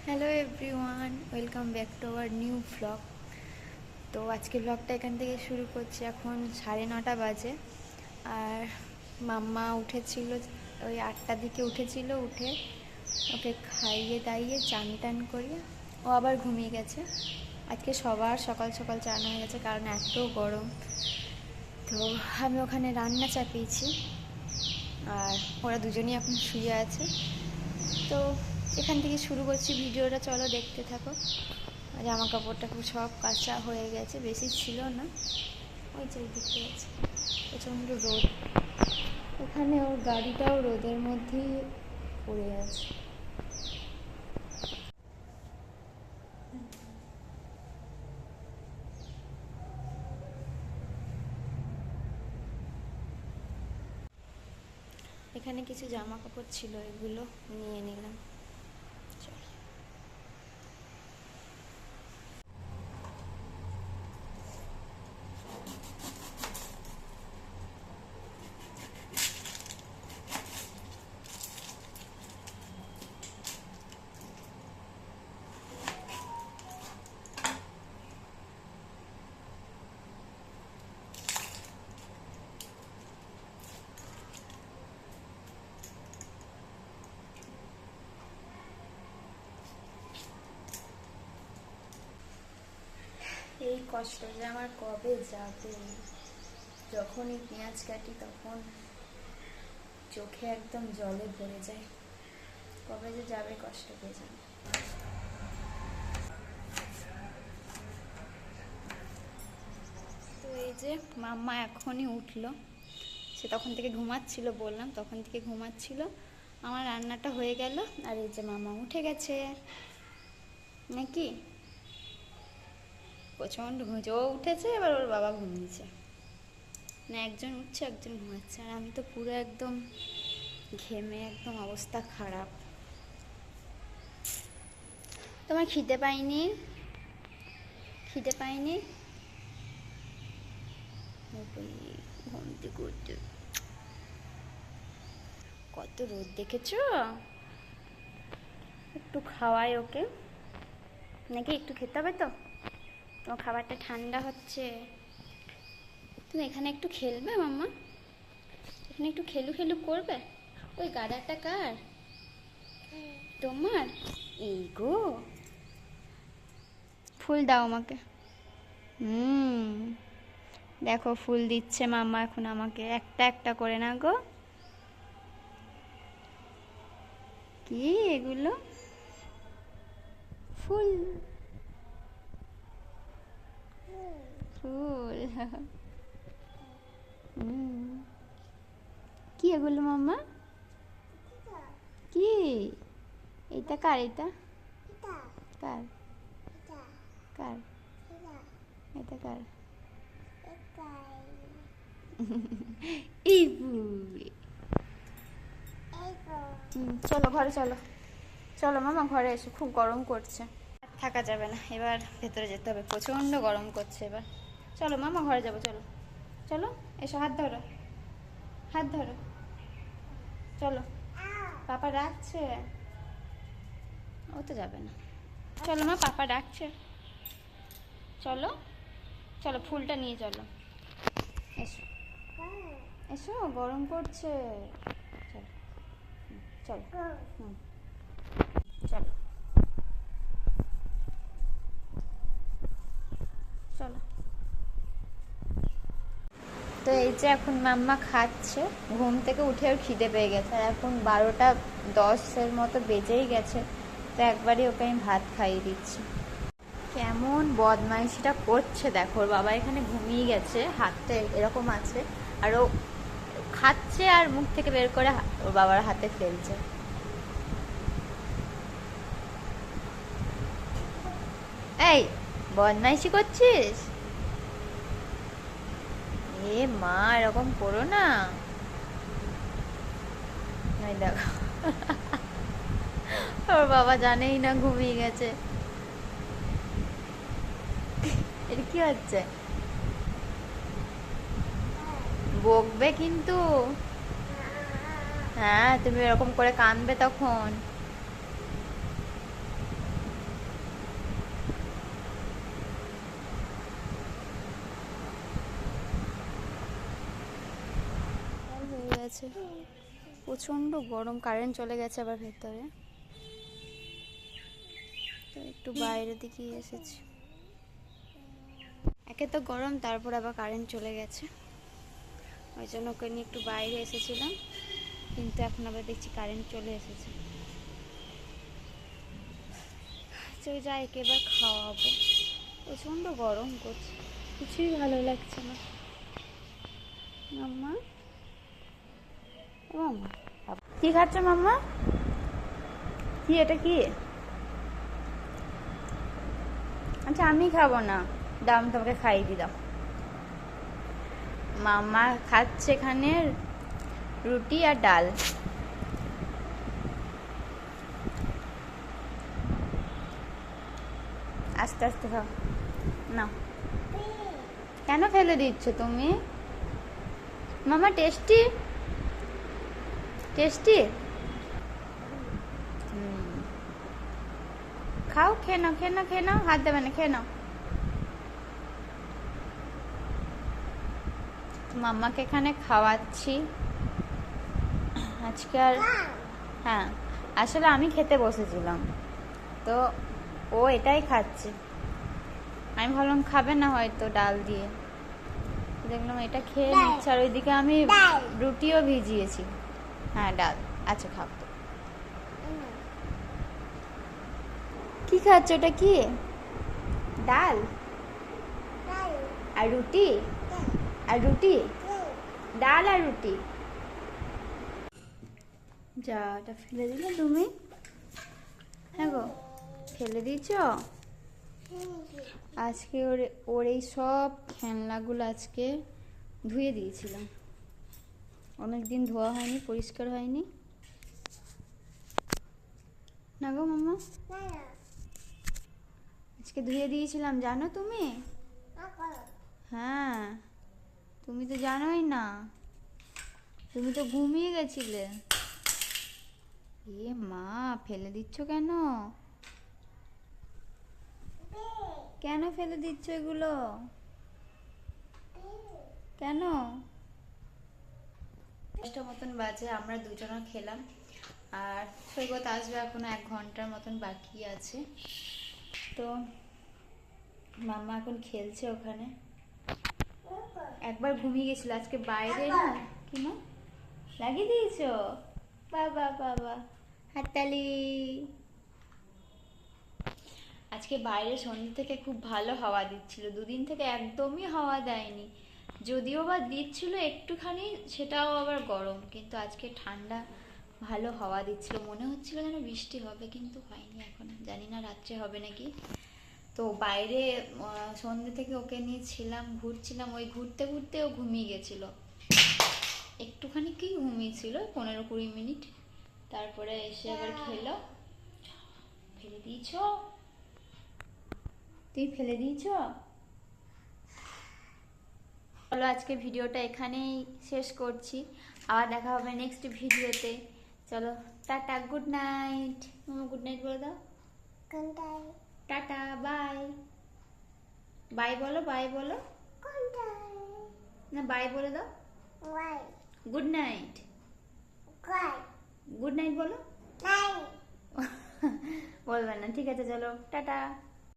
Hello everyone, welcome back to our new vlog. তো আজকে ভ্লগটা এখান থেকে শুরু করছি। এখন 9:30 বাজে। আর মাম্মা উঠেছিল ওই 8টার দিকে উঠেছিল। উঠে ওকে খাইয়ে দাইয়ে চান টান করিয়ে ও আবার ঘুমিয়ে গেছে। আজকে সবার সকাল সকাল চান হয়ে গেছে, কারণ এত গরম। তো আমি ওখানে রান্না চাপিয়েছি আর ওরা দুজনেই এখন শুয়ে আছে। তো এখান থেকে শুরু করছি ভিডিওটা, চলো দেখতে থাকো। জামা কাপড়টা খুব সব কাঁচা হয়ে গেছে, বেশি ছিল না। ওই যে দেখতে আছে প্রচণ্ড রোদ, এখানে ওর গাড়িটাও রোদের মধ্যেই পড়ে আছে। এখানে কিছু জামা কাপড় ছিল, এগুলো নিয়ে নিলাম। এই কষ্ট যে আমার কবে যাবে। যখনই পেঁয়াজ কাটি তখন চোখে একদম জলে ভরে যায়। কবে যে যাবে কষ্ট পেয়ে যাবে। তো এই যে মাম্মা এখনই উঠলো। সে তখন থেকে ঘুমাচ্ছিল, বললাম তখন থেকে ঘুমাচ্ছিল। আমার রান্নাটা হয়ে গেল আর এই যে মামা উঠে গেছে নাকি। প্রচণ্ড ঘুমছে, ও উঠেছে, এবার ওর বাবা ঘুমিয়েছে। না, একজন উঠছে একজন ঘুমাচ্ছে, আর আমি তো পুরো একদম ঘেমে একদম অবস্থা খারাপ। তোমার খিদে পাইনি? খিদে পাইনি? ঘুমতে ঘুরতে কত রোদ দেখেছো। একটু খাওয়াই ওকে, নাকি একটু খেতে হবে তো। তোমার খাবারটা ঠান্ডা হচ্ছে। তুমি এখানে একটু খেলবে মাম্মা? এখানে একটু খেলু খেলু করবে? ওই গাডারটা কার? তোমার? এই গো, ফুল দাও আমাকে। দেখো ফুল দিচ্ছে মাম্মা এখন আমাকে, একটা একটা করে না গো। কি এগুলো? ফুল? ফুল? কি এগুলো মাম্মা? কি? এটা কার? এটা কার? কার? এটা কার? চলো ঘরে চলো। চলো মামা ঘরে এসো, খুব গরম করছে, থাকা যাবে না, এবার ভেতরে যেতে হবে, প্রচণ্ড গরম করছে এবার। চলো মামা ঘরে যাবো, চলো চলো। এসো, হাত ধরো, হাত ধরো, চলো। পাপা ডাকছে, ও তো যাবে না। চলো মা, পাপা ডাকছে, চলো চলো, ফুলটা নিয়ে চলো। এসো এসো, গরম করছে, চলো চলো। চলো চলো। তো এই যে এখন মাম্মা খাচ্ছে, ঘুম থেকে উঠে ওর খিদে পেয়ে গেছে, আর এখন 12:10 মতো বেজেই গেছে। তো একবারই ওকে আমি ভাত খাইয়ে দিচ্ছি। কেমন বদমাইশিটা করছে দেখো, ওর বাবা এখানে ঘুমিয়ে গেছে, হাতটা এরকম আছে, আর ও খাচ্ছে আর মুখ থেকে বের করে ওর বাবার হাতে ফেলছে। এই, বদমাইশি করছিস? এ মা, এরকম করো না। দেখো, ওর বাবা জানেই না ঘুমিয়ে গেছে। এটা কি হচ্ছে? বকবে কিন্তু। হ্যাঁ, তুমি এরকম করে কাঁদবে তখন। আছে, প্রচণ্ড গরম। কারেন্ট চলে গেছে আবার ভেতরে, তো একটু বাইরের দিকে এসেছি। একে তো গরম, তারপর আবার কারেন্ট চলে গেছে, ওই জন্য ওকে নিয়ে একটু বাইরে এসেছিলাম, কিন্তু এখন আবার দেখছি কারেন্ট চলে এসেছে। চলে যাই, একে এবার খাওয়াবো। প্রচণ্ড গরম করছে, কিছুই ভালো লাগছে না। মাম্মা, মাম্মা কি খাচ্ছ মাম্মা? কি এটা কি? আচ্ছা আমি খাবো না, দাও আমি তোমাকে খাইয়ে দি, দাও। মাম্মা খাচ্ছে এখানে রুটি আর ডাল। আস্তে আস্তে খাও না। কেন ফেলে দিচ্ছ তুমি? মামা টেস্টি টেস্টি। খাও, খেয়ে নাও, খেয়ে নাও, খেয়ে নাও, হাত দেবে না, খেয়ে নাও। মাম্মাকে এখানে খাওয়াচ্ছি আজকে। আর হ্যাঁ, আসলে আমি খেতে বসেছিলাম, তো ও এটাই খাচ্ছে। আমি ভাবলাম খাবে না হয়তো ডাল দিয়ে, দেখলাম এটা খেয়ে নিচ্ছে। আর ওইদিকে আমি রুটিও ভিজিয়েছি। হ্যাঁ ডাল, আচ্ছা খাও। তো কি খাচ্ছ? ওটা কি? ডাল আর রুটি? আর রুটি, ডাল আর রুটি। যা, এটা ফেলে দিলে তুমি? হ্যাঁ গো, ফেলে দিয়েছ? আজকে ওর এই সব খেলনাগুলো আজকে ধুয়ে দিয়েছিলাম, অনেকদিন ধোয়া হয়নি, পরিষ্কার হয়নি না গো মাম্মা। আজকে ধুয়ে দিয়েছিলাম, জানো তুমি? হ্যাঁ, তুমি তো জানোই না, তুমি তো ঘুমিয়ে গেছিলে। এ মা, ফেলে দিচ্ছ কেন? কেন ফেলে দিচ্ছ এগুলো? কেন? 10টা মতন বাজে, আমরা দুজনে খেলাম, আর সৈকত আসবে এখনো 1 ঘন্টার মতন বাকি আছে। তো মাম্মা এখন খেলছে ওখানে। একবার ঘুমিয়ে গেছিল, আজকে বাইরে না। কি মা লাগিয়ে দিয়েছ? বাবা বাবা, হাততালি। আজকে বাইরে সন্ধ্যে থেকে খুব ভালো হাওয়া দিচ্ছিল, 2 দিন থেকে একদমই হাওয়া দেয়নি, যদিও বা দিচ্ছিল একটুখানি, সেটাও আবার গরম। কিন্তু আজকে ঠান্ডা, ভালো হাওয়া দিচ্ছিল, মনে হচ্ছিল যেন বৃষ্টি হবে, কিন্তু হয়নি। এখন জানি না রাত্রে হবে নাকি। তো বাইরে সন্ধ্যে থেকে ওকে নিয়ে ছিলাম, ঘুরছিলাম, ওই ঘুরতে ঘুরতে ও ঘুমিয়ে গেছিল, একটুখানি কি ঘুমিয়েছিল 15-20 মিনিট, তারপরে এসে আবার খেলো। ফেলে দিয়েছ? তুই ফেলে দিয়েছ? চলো আজকে ভিডিওটা এখানেই শেষ করছি, আবার দেখা হবে নেক্সট ভিডিওতে। চলো টাটা, গুড নাইট। গুড নাইট বলে দাও। টাটা, বাই। বাই বলো, বাই বলো না, বাই বলে দাও। গুড নাইট, গুড নাইট বলো। বলবে না, ঠিক আছে, চলো টাটা।